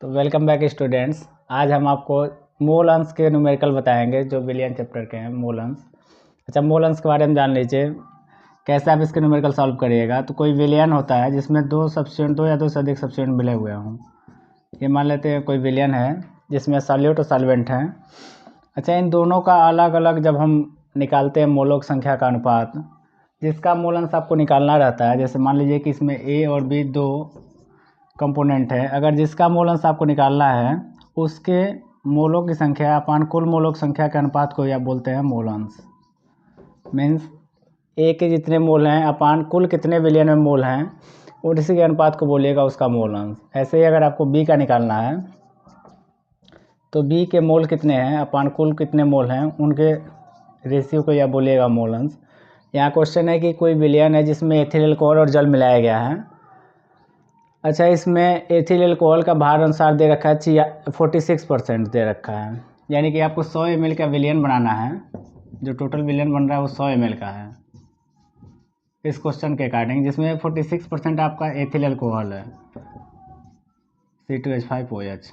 तो welcome back students. आज हम आपको मोल अंश के न्यूमेरिकल बताएंगे जो विलियन चैप्टर के हैं मोल अंश। अच्छा, मोल अंश के बारे में जान लीजिए कैसे आप इसके न्यूमेरिकल सॉल्व करिएगा। तो कोई विलियन होता है जिसमें दो या दो से अधिक सब्स्टिट्यूएंट मिले हुए हों। ये मान लेते हैं कोई विलियन है जिसमें सॉल्यूट और सॉल्वेंट हैं। अच्छा, इन दोनों का अलग अलग जब हम निकालते हैं मोलों की संख्या का अनुपात, जिसका मोल अंश आपको निकालना रहता है। जैसे मान लीजिए कि इसमें ए और बी दो कंपोनेंट है, अगर जिसका मोल अंश आपको निकालना है उसके मोलों की संख्या अपान कुल मोलों की संख्या के अनुपात को आप बोलते हैं मोल अंश। मीन्स ए के जितने मोल हैं अपान कुल कितने विलियन में मोल हैं और इसी के अनुपात को बोलिएगा उसका मोल अंश। ऐसे ही अगर आपको बी का निकालना है तो बी के मोल कितने हैं अपान कुल कितने मोल हैं उनके रेशियो को या बोलिएगा मोल अंश। यहाँ क्वेश्चन है कि कोई विलियन है जिसमें एथिल अल्कोहल और जल मिलाया गया है। अच्छा, इसमें एथिल अल्कोहल का भार अनुसार दे रखा है 46% दे रखा है, यानी कि आपको 100 ml का विलियन बनाना है। जो टोटल विलियन बन रहा है वो 100 ml का है इस क्वेश्चन के अकॉर्डिंग, जिसमें 46% आपका एथिल अल्कोहल है C2H5OH।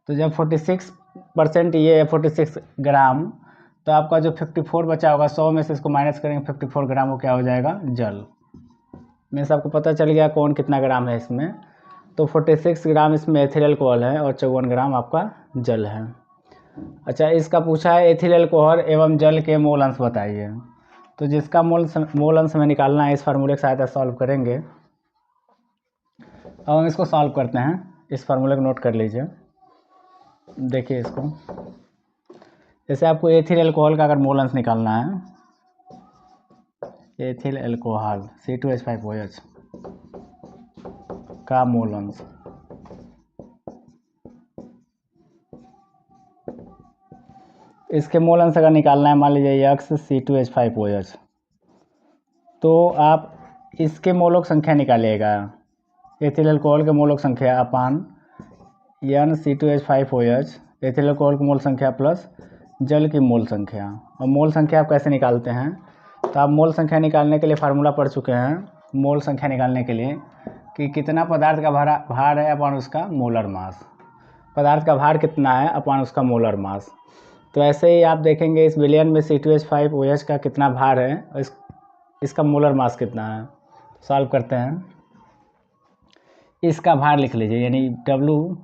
तो जब 46% ये 46 ग्राम, तो आपका जो 54 बचा होगा 100 में से इसको माइनस करेंगे 54 ग्राम, वो क्या हो जाएगा जल। मीन्स आपको पता चल गया कौन कितना ग्राम है इसमें। तो 46 ग्राम इसमें एथिल अल्कोहल है और 54 ग्राम आपका जल है। अच्छा, इसका पूछा है एथिल अल्कोहल एवं जल के मोल अंश बताइए। तो जिसका मोल अंश हमें निकालना है इस फार्मूले की सहायता सॉल्व करेंगे। अब हम इसको सॉल्व करते हैं। इस फार्मूले को नोट कर लीजिए, देखिए इसको। जैसे आपको एथिल अल्कोहल का अगर मोल अंश निकालना है, एथिल अल्कोहल C2H5OH का मोल अंश, इसके मोल अंश अगर निकालना है मान लीजिए x C2H5OH, तो आप इसके मोलों की संख्या निकालिएगा। एथिल अल्कोहल के मोलों की संख्या अपान n C2H5OH, एथिल अल्कोहल की मोल संख्या प्लस जल की मोल संख्या। और मोल संख्या आप कैसे निकालते हैं, तो आप मोल संख्या निकालने के लिए फार्मूला पढ़ चुके हैं। मोल संख्या निकालने के लिए कि कितना पदार्थ का भार है अपान उसका मोलर मास, पदार्थ का भार कितना है अपान उसका मोलर मास। तो ऐसे ही आप देखेंगे इस विलियन में C2H5OH का कितना भार है और इसका मोलर मास कितना है। सॉल्व करते हैं। इसका भार लिख लीजिए, यानी W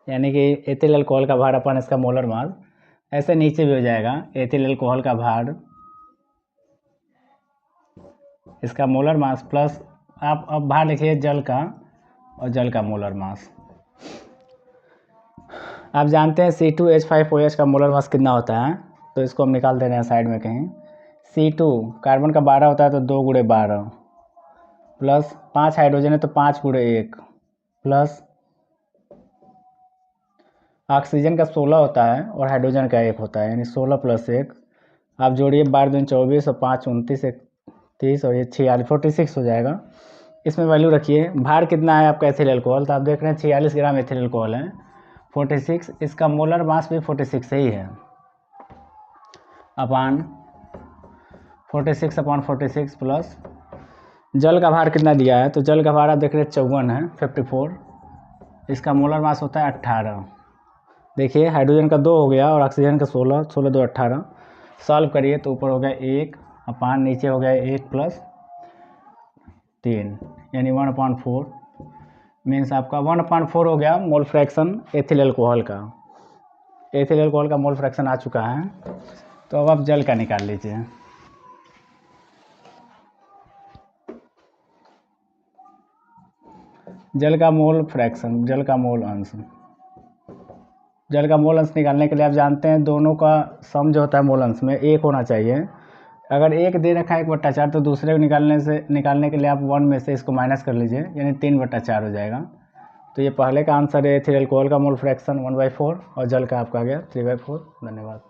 यानी कि एथिल अल्कोहल का भार अपन इसका मोलर मास। ऐसे नीचे भी हो जाएगा एथिल अल्कोहल का भार इसका मोलर मास प्लस आप अब भार लिखिए जल का और जल का मोलर मास। आप जानते हैं C2H5OH का मोलर मास कितना होता है, तो इसको हम निकाल दे रहे हैं साइड में कहीं। C2 कार्बन का 12 होता है तो 2 × 12 प्लस 5 हाइड्रोजन है तो 5 × 1 प्लस ऑक्सीजन का 16 होता है और हाइड्रोजन का 1 होता है, यानी 16 + 1 आप जोड़िए 12 दूनी 24 और 5 29 30 और ये 46 46 हो जाएगा। इसमें वैल्यू रखिए। भार कितना है आपका एथिल अल्कोहल, तो आप देख रहे हैं 46 ग्राम एथिल अल्कोहल है। 46 इसका मोलर मास भी 46 ही है अपान 46/46 प्लस जल का भार कितना दिया है, तो जल का भार आप देख रहे हैं 54 है 54, इसका मोलर मास होता है 18। देखिए हाइड्रोजन का 2 हो गया और ऑक्सीजन का 16 16 2 18। सॉल्व करिए तो ऊपर हो गया 1 अपान नीचे हो गया 1 + 3 यानी 1/4। मीन्स आपका 1/4 हो गया मोल फ्रैक्शन एथिल अल्कोहल का। एथिल अल्कोहल का मोल फ्रैक्शन आ चुका है। तो अब आप जल का निकाल लीजिए। जल का मोल फ्रैक्शन, जल का मोल अंश। जल का मोल अंश निकालने के लिए आप जानते हैं दोनों का सम जो होता है मोल अंश में 1 होना चाहिए। अगर 1 दे रखा है 1/4, तो दूसरे को निकालने के लिए आप 1 में से इसको माइनस कर लीजिए, यानी 3/4 हो जाएगा। तो ये पहले का आंसर है एथिल अल्कोहल का मोल फ्रैक्शन 1/4 और जल का आपका आ गया 3/4। धन्यवाद।